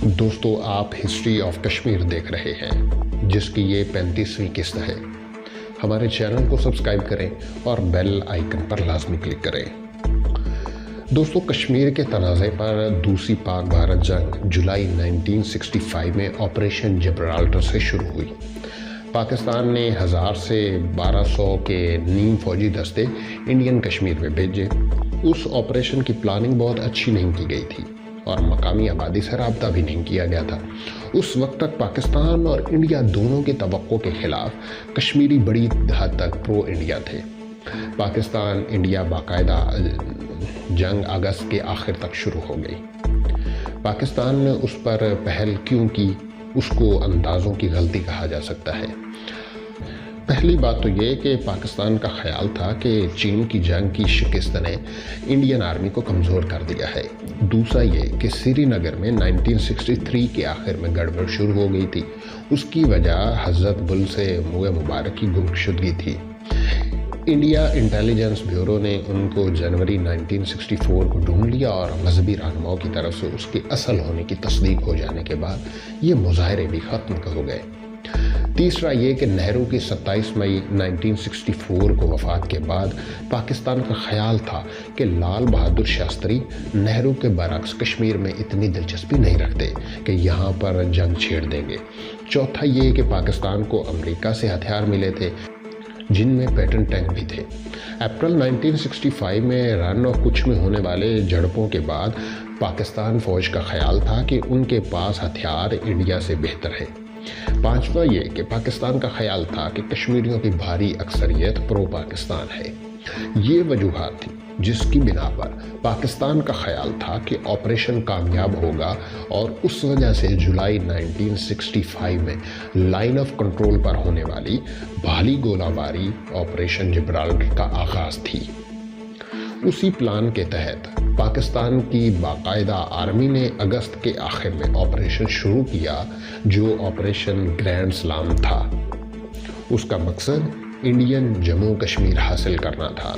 دوستو آپ history of Kashmir دیکھ رہے ہیں جس کی یہ 35ویں قسط ہے۔ ہمارے چینل کو سبسکرائب کریں اور بیل آئیکن پر لازمی کلک کریں۔ دوستو کشمیر کے تنازع پر دوسری پاک بھارت جنگ جولائی 1965 میں آپریشن جبرالٹر سے شروع ہوئی۔ پاکستان نے 1000 سے 1200 کے نیم فوجی دستے انڈین کشمیر میں بھیجے۔ اس آپریشن کی پلاننگ بہت اچھی نہیں کی گئی تھی اور مقامی آبادی سے رابطہ بھی نہیں کیا گیا تھا۔ اس وقت تک پاکستان اور انڈیا دونوں کے توقع کے خلاف کشمیری بڑی حد تک پرو انڈیا تھے۔ پاکستان انڈیا باقاعدہ جنگ اگست کے آخر تک شروع ہو گئی۔ پاکستان نے اس پر پہل کیوں کی، اس کو اندازوں کی غلطی کہا جا سکتا ہے۔ پہلی بات تو یہ کہ پاکستان کا خیال تھا کہ چین کی جنگ کی شکست نے انڈین آرمی کو کمزور کر دیا ہے۔ دوسرا یہ کہ سری نگر میں 1963 کے آخر میں گڑبڑ شروع ہو گئی تھی۔ اس کی وجہ حضرت بل سے منہ مبارک کی گمشدگی تھی۔ انڈیا انٹیلیجنس بیورو نے ان کو جنوری 1964 کو ڈھونڈ لیا اور مذہبی رہنماؤں کی طرف سے اس کے اصل ہونے کی تصدیق ہو جانے کے بعد یہ مظاہرے بھی ختم ہو گئے۔ تیسرا یہ کہ نہرو کی 27 مئی 1964 کو وفات کے بعد پاکستان کا خیال تھا کہ لال بہادر شاستری نہرو کے برعکس کشمیر میں اتنی دلچسپی نہیں رکھتے کہ یہاں پر جنگ چھیڑ دیں گے۔ چوتھا یہ کہ پاکستان کو امریکہ سے ہتھیار ملے تھے جن میں پیٹن ٹینک بھی تھے۔ اپریل 1965 میں رن آف کچھ میں ہونے والے جھڑپوں کے بعد پاکستان فوج کا خیال تھا کہ ان کے پاس ہتھیار انڈیا سے بہتر ہے۔ پانچواں یہ کہ پاکستان کا خیال تھا کہ کشمیریوں کی بھاری اکثریت پرو پاکستان ہے۔ یہ وجوہات تھی جس کی بنا پر پاکستان کا خیال تھا کہ آپریشن کامیاب ہوگا اور اس وجہ سے جولائی 1965 میں لائن آف کنٹرول پر ہونے والی بھالی گولہ باری آپریشن جبرالٹر کا آغاز تھی۔ اسی پلان کے تحت پاکستان کی باقاعدہ آرمی نے اگست کے آخر میں آپریشن شروع کیا جو آپریشن گرینڈ سلام تھا۔ اس کا مقصد انڈین جموں کشمیر حاصل کرنا تھا۔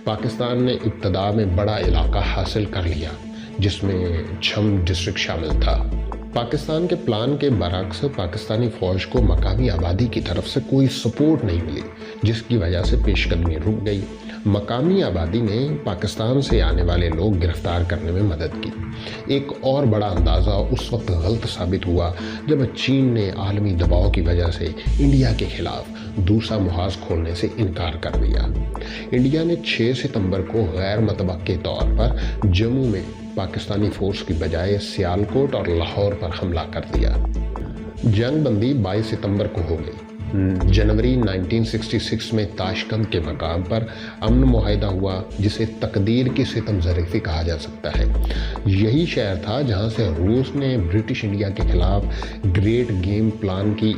پاکستان نے ابتدا میں بڑا علاقہ حاصل کر لیا جس میں چھم ڈسٹرکٹ شامل تھا۔ پاکستان کے پلان کے برعکس پاکستانی فوج کو مقامی آبادی کی طرف سے کوئی سپورٹ نہیں ملی جس کی وجہ سے پیش قدمی رک گئی۔ مقامی آبادی نے پاکستان سے آنے والے لوگ گرفتار کرنے میں مدد کی۔ ایک اور بڑا اندازہ اس وقت غلط ثابت ہوا جب چین نے عالمی دباؤ کی وجہ سے انڈیا کے خلاف دوسرا محاذ کھولنے سے انکار کر دیا۔ انڈیا نے 6 ستمبر کو غیر متوقع طور پر جموں میں پاکستانی فورس کی بجائے سیالکوٹ اور لاہور پر حملہ کر دیا۔ جنگ بندی 22 ستمبر کو ہو گئی۔ جنوری 1966 میں تاشقند کے مقام پر امن معاہدہ ہوا جسے تقدیر کی ستم ظریفی کہا جا سکتا ہے۔ یہی شہر تھا جہاں سے روس نے برٹش انڈیا کے خلاف گریٹ گیم پلان کی۔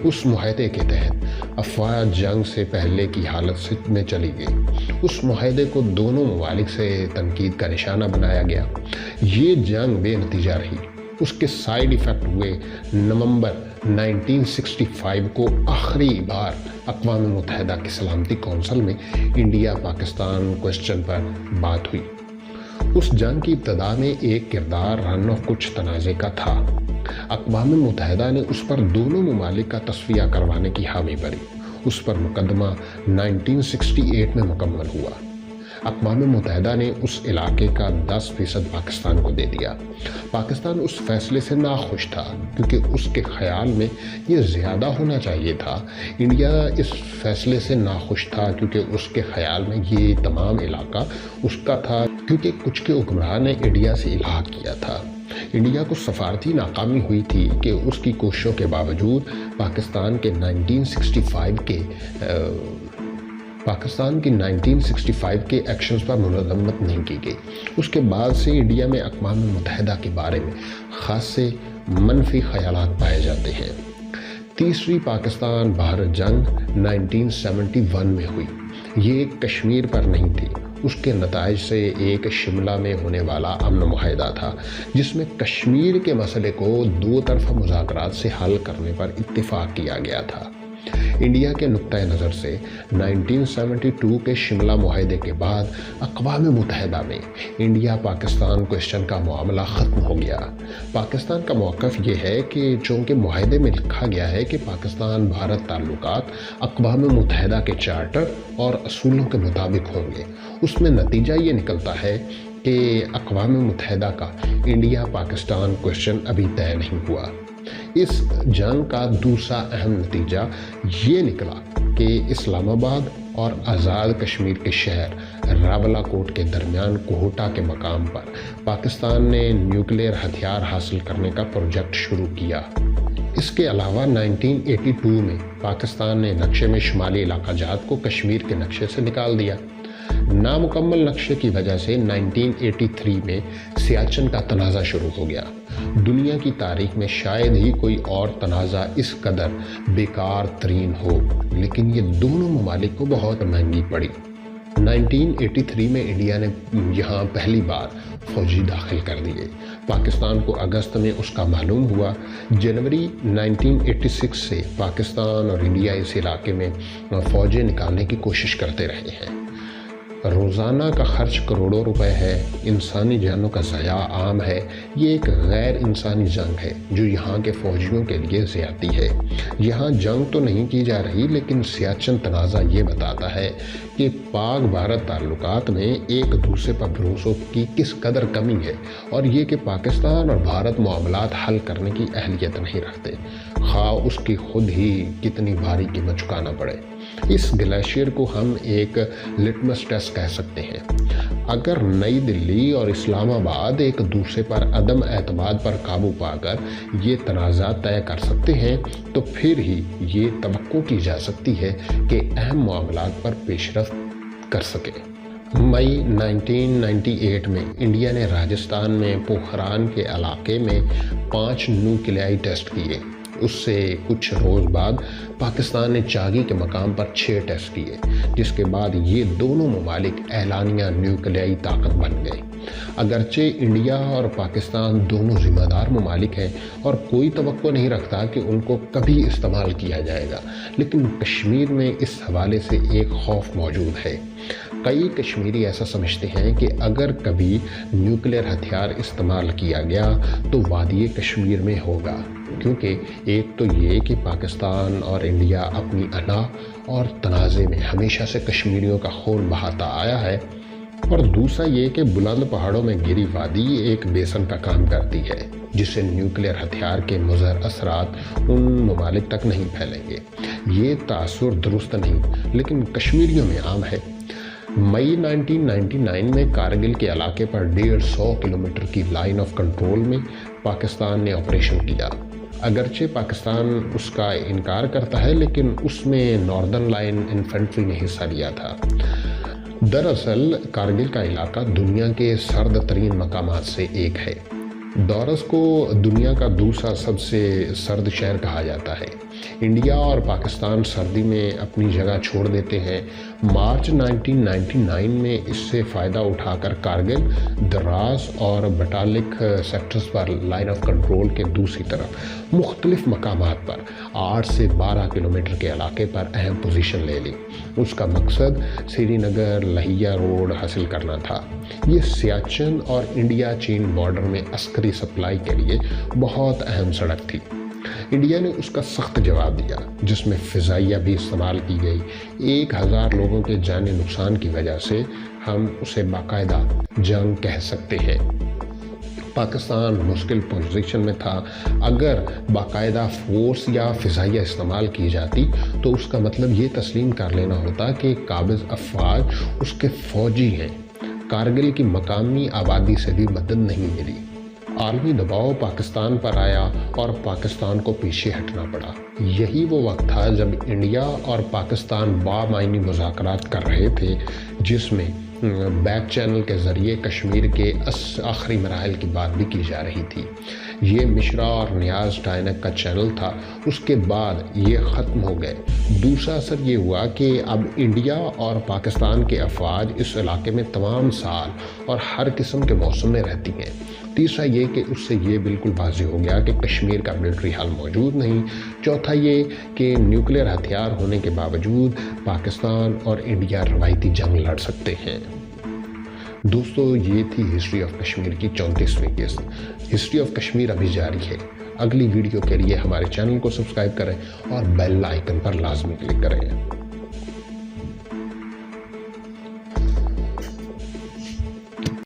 اس معاہدے کے تحت افواج جنگ سے پہلے کی حالت میں چلی گئی۔ اس معاہدے کو دونوں ممالک سے تنقید کا نشانہ بنایا گیا۔ یہ جنگ بے نتیجہ رہی۔ اس کے سائیڈ ایفیکٹ ہوئے۔ نومبر 1965 کو آخری بار اقوام متحدہ کی سلامتی کونسل میں انڈیا پاکستان کوسچن پر بات ہوئی۔ اس جنگ کی ابتدا میں ایک کردار رن آف کچھ تنازع کا تھا۔ اقوام متحدہ نے اس پر دونوں ممالک کا تصفیہ کروانے کی حامی بھری۔ اس پر مقدمہ 1968 میں مکمل ہوا۔ اقوام متحدہ نے اس علاقے کا 10% پاکستان کو دے دیا۔ پاکستان اس فیصلے سے ناخوش تھا کیونکہ اس کے خیال میں یہ زیادہ ہونا چاہیے تھا۔ انڈیا اس فیصلے سے ناخوش تھا کیونکہ اس کے خیال میں یہ تمام علاقہ اس کا تھا کیونکہ کچھ کے حکمران نے انڈیا سے الحاق کیا تھا۔ انڈیا کو سفارتی ناکامی ہوئی تھی کہ اس کی کوششوں کے باوجود پاکستان کے 1965 کے ایکشنز پر مذمت نہیں کی گئی۔ اس کے بعد سے انڈیا میں اقوام متحدہ کے بارے میں خاصے منفی خیالات پائے جاتے ہیں۔ تیسری پاکستان بھارت جنگ 1971 میں ہوئی۔ یہ کشمیر پر نہیں تھی۔ اس کے نتائج سے ایک شملہ میں ہونے والا امن معاہدہ تھا جس میں کشمیر کے مسئلے کو دو طرفہ مذاکرات سے حل کرنے پر اتفاق کیا گیا تھا۔ इंडिया के नुक्ता नज़र से 1972 के शिमला मुआहदे के बाद अक़वाम मुत्तहिदा में इंडिया पाकिस्तान क्वेश्चन का मामला ख़त्म हो गया। पाकिस्तान का मौक़िफ़ ये है कि चूँकि मुआहदे में लिखा गया है कि पाकिस्तान भारत ताल्लुकात अक़वाम मुत्तहिदा के चार्टर और असूलों के मुताबिक होंगे, उसमें नतीजा ये निकलता है कि अक़वाम मुत्तहिदा का इंडिया पाकिस्तान क्वेश्चन अभी तय नहीं हुआ। इस जंग का दूसरा अहम नतीजा ये निकला कि इस्लामाबाद और आज़ाद कश्मीर के शहर रावलाकोट के दरमियान कोहटा के मकाम पर पाकिस्तान ने न्यूक्लियर हथियार हासिल करने का प्रोजेक्ट शुरू किया। इसके अलावा 1982 में पाकिस्तान ने नक्शे में शुमाली इलाका जात को कश्मीर के नक्शे से निकाल दिया। नामुकम्मल नक्शे की वजह से 1983 में सियाचिन का तनाज़ा शुरू हो गया। दुनिया की तारीख में शायद ही कोई और तनाज़ा इस कदर बेकार तरीन हो, लेकिन ये दोनों ममालिक को बहुत महंगी पड़ी। 1983 में इंडिया ने यहाँ पहली बार फ़ौजी दाखिल कर दिए। पाकिस्तान को अगस्त में उसका मालूम हुआ। जनवरी 1986 से पाकिस्तान और इंडिया इस इलाके में फ़ौजें निकालने की कोशिश करते रहे हैं। रोज़ाना का खर्च करोड़ों रुपए है, इंसानी जानों का ज़या आम है। ये एक गैर इंसानी जंग है जो यहाँ के फ़ौजियों के लिए ज़्यादती है। यहाँ जंग तो नहीं की जा रही, लेकिन सियाचिन तनाज़ा ये बताता है कि पाक भारत ताल्लुकात में एक दूसरे पर भरोसों की किस कदर कमी है और ये कि पाकिस्तान और भारत मामलात हल करने की अहलियत नहीं रखते, खा उसकी खुद ही कितनी भारी कीमत चुकाना पड़े। इस ग्लेशियर को हम एक लिटमस टेस्ट कह सकते हैं। अगर नई दिल्ली और इस्लामाबाद एक दूसरे पर अदम एतमाद पर काबू पाकर ये तनाज़ा तय कर सकते हैं तो फिर ही ये तवक्को की जा सकती है कि अहम मामलात पर पेशरफ्त कर सके। मई 1998 में इंडिया ने राजस्थान में पोखरान के इलाके में 5 न्यूक्लियाई टेस्ट किए। उससे कुछ रोज़ बाद पाकिस्तान ने चागी के मकाम पर 6 टेस्ट किए, जिसके बाद ये दोनों ममालिक एलानिया न्यूक्लियाई ताकत बन गए। अगरचे इंडिया और पाकिस्तान दोनों ज़िम्मेदार ममालिक हैं और कोई तवक्को नहीं रखता कि उनको कभी इस्तेमाल किया जाएगा, लेकिन कश्मीर में इस हवाले से एक खौफ मौजूद है। कई कश्मीरी ऐसा समझते हैं कि अगर कभी न्यूक्लियर हथियार इस्तेमाल किया गया तो वादी कश्मीर में होगा, क्योंकि एक तो ये कि पाकिस्तान और इंडिया अपनी अना और तनाज़े में हमेशा से कश्मीरियों का खून बहाता आया है, और दूसरा ये कि बुलंद पहाड़ों में घिरी वादी एक बेसन का काम करती है जिससे न्यूक्लियर हथियार के मुज़र असरात उन ममालिक तक नहीं फैलेंगे। ये तासुर दुरुस्त नहीं, लेकिन कश्मीरियों में आम है। मई 1999 में कारगिल के इलाके पर 150 किलोमीटर की लाइन ऑफ कंट्रोल में पाकिस्तान ने ऑपरेशन किया। अगरचे पाकिस्तान उसका इनकार करता है, लेकिन उसमें नॉर्दर्न लाइन इन्फेंट्री ने हिस्सा लिया था। दरअसल कारगिल का इलाका दुनिया के सर्द तरीन मकामात से एक है। दौरस को दुनिया का दूसरा सबसे सर्द शहर कहा जाता है। इंडिया और पाकिस्तान सर्दी में अपनी जगह छोड़ देते हैं। मार्च 1999 में इससे फ़ायदा उठाकर कारगिल, द्रास और बटालिक सेक्टर्स पर लाइन ऑफ कंट्रोल के दूसरी तरफ मुख्तलिफ मकामात पर 8 से 12 किलोमीटर के इलाके पर अहम पोजीशन ले ली। उसका मकसद श्रीनगर लहिया रोड हासिल करना था। ये सियाचिन और इंडिया चीन बॉर्डर में अस्करी सप्लाई के लिए बहुत अहम सड़क थी। इंडिया ने उसका सख्त जवाब दिया, जिसमें फ़िज़ाइया भी इस्तेमाल की गई। 1000 लोगों के जानी नुकसान की वजह से हम उसे बाकायदा जंग कह सकते हैं। पाकिस्तान मुश्किल पोजीशन में था। अगर बाकायदा फोर्स या फ़िज़ाइया इस्तेमाल की जाती तो उसका मतलब ये तस्लीम कर लेना होता कि काबिज़ अफवाज उसके फ़ौजी हैं। कारगिल की मकामी आबादी से भी मदद नहीं मिली। आलमी दबाव पाकिस्तान पर आया और पाकिस्तान को पीछे हटना पड़ा। यही वो वक्त था जब इंडिया और पाकिस्तान बामायनी मुज़ाकरात कर रहे थे, जिसमें बैक चैनल के ज़रिए कश्मीर के आखिरी मराहल की बात भी की जा रही थी। ये मिश्रा और नियाज़ डायनक का चैनल था। उसके बाद ये ख़त्म हो गए। दूसरा असर ये हुआ कि अब इंडिया और पाकिस्तान के अफवाज इस इलाके में तमाम साल और हर किस्म के मौसम में रहती हैं। तीसरा ये कि उससे ये बिल्कुल वाज़ेह हो गया कि कश्मीर का मिलिट्री हल मौजूद नहीं। चौथा ये कि न्यूक्लियर हथियार होने के बावजूद पाकिस्तान और इंडिया रवायती जंग लड़ सकते हैं। दोस्तों, ये थी हिस्ट्री ऑफ कश्मीर की 34वीं किस्त। हिस्ट्री ऑफ कश्मीर अभी जारी है। अगली वीडियो के लिए हमारे चैनल को सब्सक्राइब करें और बेल आइकन पर लाजमी क्लिक करें।